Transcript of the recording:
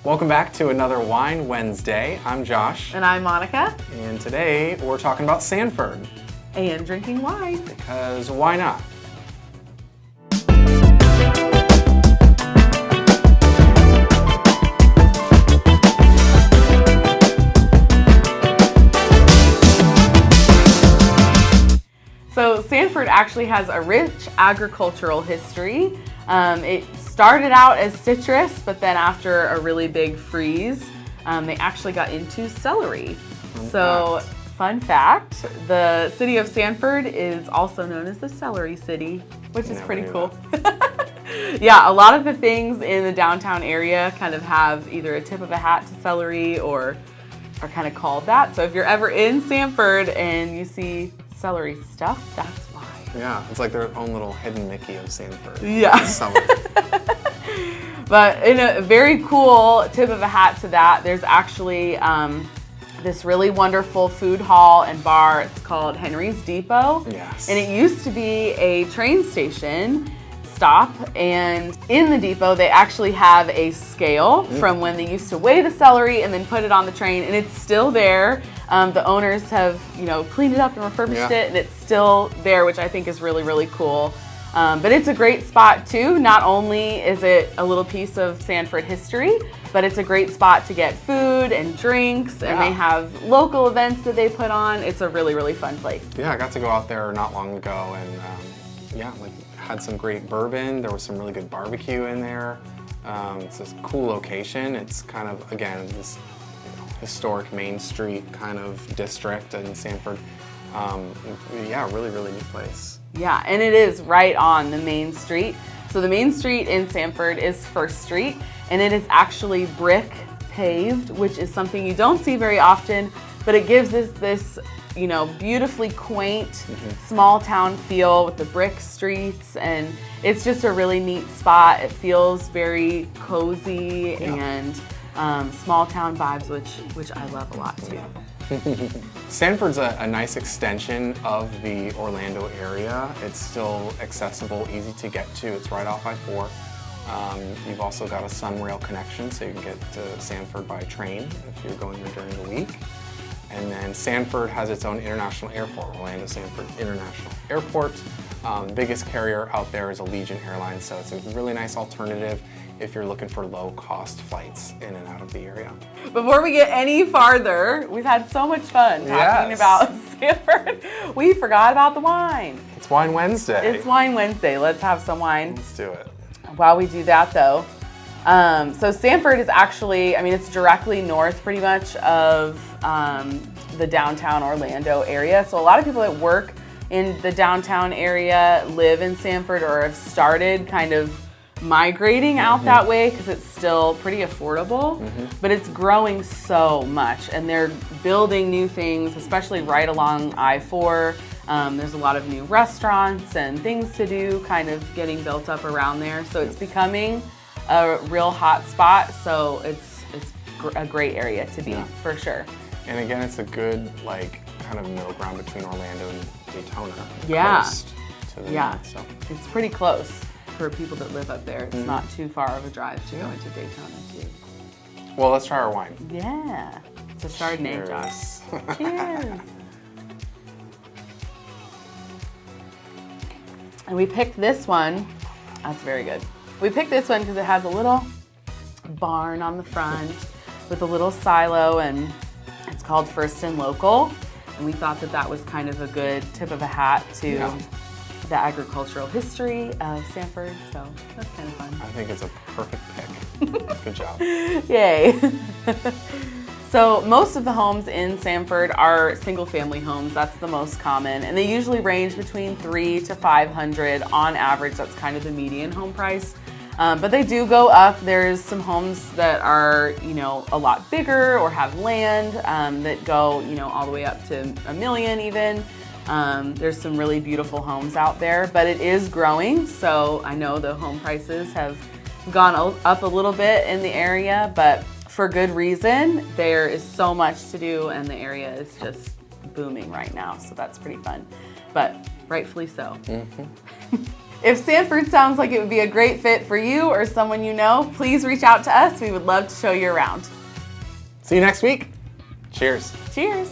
Welcome back to another Wine Wednesday. I'm Josh. And I'm Monica. And today we're talking about Sanford. And drinking wine. Because why not? So Sanford actually has a rich agricultural history. It started out as citrus, but then after a really big freeze, they actually got into celery. Fun fact, the city of Sanford is also known as the Celery City, which is pretty cool. Yeah, a lot of the things in the downtown area kind of have either a tip of a hat to celery or are kind of called that. So if you're ever in Sanford and you see celery stuff, that's why. Yeah, it's like their own little hidden Mickey of Sanford. Yeah. But in a very cool tip of a hat to that, there's actually this really wonderful food hall and bar. It's called Henry's Depot. Yes. And it used to be a train station stop, and in the depot they actually have a scale from when they used to weigh the celery and then put it on the train, and it's still there. The owners have, cleaned it up and refurbished it, and it's still there, which I think is really, really cool. But it's a great spot too. Not only is it a little piece of Sanford history, but it's a great spot to get food and drinks, and they have local events that they put on. It's a really, really fun place. Yeah, I got to go out there not long ago, and had some great bourbon. There was some really good barbecue in there. It's this cool location. It's kind of, again, this historic Main Street kind of district in Sanford. Really, really neat place. Yeah, and it is right on the main street. So the main street in Sanford is First Street, and it is actually brick paved, which is something you don't see very often, but it gives us this beautifully quaint, small town feel with the brick streets, and it's just a really neat spot. It feels very cozy and small town vibes, which I love a lot too. Sanford's a nice extension of the Orlando area. It's still accessible, easy to get to. It's right off I-4. You've also got a Sunrail connection, so you can get to Sanford by train if you're going there during the week. And then Sanford has its own international airport, Orlando Sanford International Airport. The biggest carrier out there is Allegiant Airlines, so it's a really nice alternative if you're looking for low-cost flights in and out of the area. Before we get any farther, we've had so much fun talking about Sanford. We forgot about the wine. It's Wine Wednesday. It's Wine Wednesday. Let's have some wine. Let's do it. While we do that, though, so Sanford is actually, it's directly north pretty much of the downtown Orlando area. So a lot of people that work in the downtown area live in Sanford or have started kind of migrating out that way because it's still pretty affordable, but it's growing so much, and they're building new things, especially right along I-4. There's a lot of new restaurants and things to do kind of getting built up around there. So it's becoming a real hot spot. So it's a great area to be for sure. And again, it's a good kind of middle ground between Orlando and Daytona. Coast to the north, so. It's pretty close for people that live up there. It's not too far of a drive to go into Daytona too. Well, let's try our wine. Yeah, it's a Chardonnay, Josh. Cheers. And we picked this one. That's very good. We picked this one because it has a little barn on the front with a little silo, and it's called First and Local. And we thought that was kind of a good tip of a hat to the agricultural history of Sanford. So that's kind of fun. I think it's a perfect pick. Good job. Yay. So most of the homes in Sanford are single-family homes. That's the most common, and they usually range between $300 to $500 on average. That's kind of the median home price. But they do go up. There's some homes that are, a lot bigger or have land that go, all the way up to $1 million even. There's some really beautiful homes out there, but it is growing. So I know the home prices have gone up a little bit in the area, but for good reason. There is so much to do, and the area is just booming right now. So that's pretty fun, but rightfully so. If Sanford sounds like it would be a great fit for you or someone you know, please reach out to us. We would love to show you around. See you next week. Cheers. Cheers.